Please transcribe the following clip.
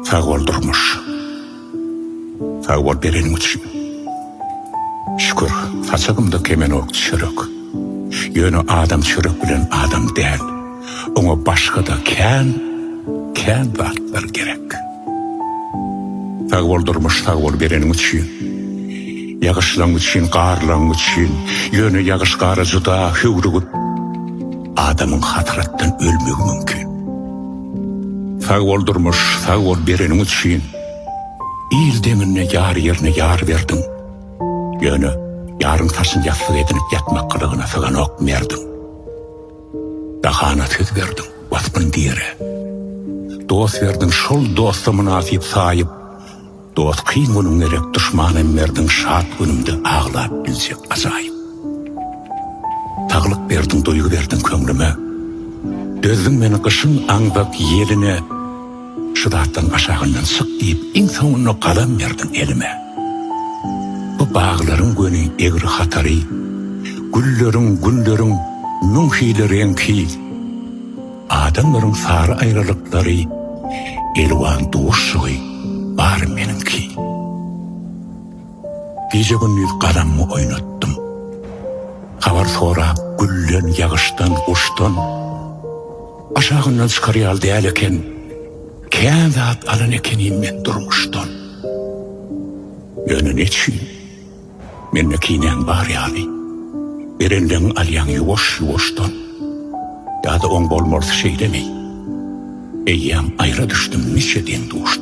Sağ oldurmuş. Sağ ol berenim için. Şükür, saçağımda kemen ok çörük. Yönü adam çörük bilen adam değil. Ona başka da ken zatlar gerek. Sağ oldurmuş, sağ ol berenim için. Yağışlan için, qarlan için, yönü yağış qarıcıda hüvrügüt. Adamın hatırattan ölmek mümkün. Sağ oldurmuş, sağ ol berenim için. İl deminne yar yerine yar verdin. Yönü yarın taşın yastık edinip yatmak kılığına sığan ok verdin. Dağana söz verdin, vasfın diyere. Dost verdin, şol dosta münasip sahip. Dost kıyın günüm gerek düşmanım verdin, şart günümde ağlayıp bilsek azayip. Tağlık verdin, duygu verdin kömrüme. Dözdün beni kışın andak yeline. Şıdattan aşağından sık deyip insanına kalam verdin elime. Bu bağların gönü egri hatarı, güllerin nunhiyle renki, adamların sarı ayrılıkları, elvan doğuşsuğu var menimki. Gece gündüz kalamı oynattım. Havar sonra güllen yağıştan, kuştan, aşağından çıkarıyal değerleken, kân zat alın ekeniyim men durmuştan. Yönün için, menne kinen var yani, berenden alyan yuvoştan, ya da on bolmordu şey demey, eyyem ayra düştüm niçeden doğuştan.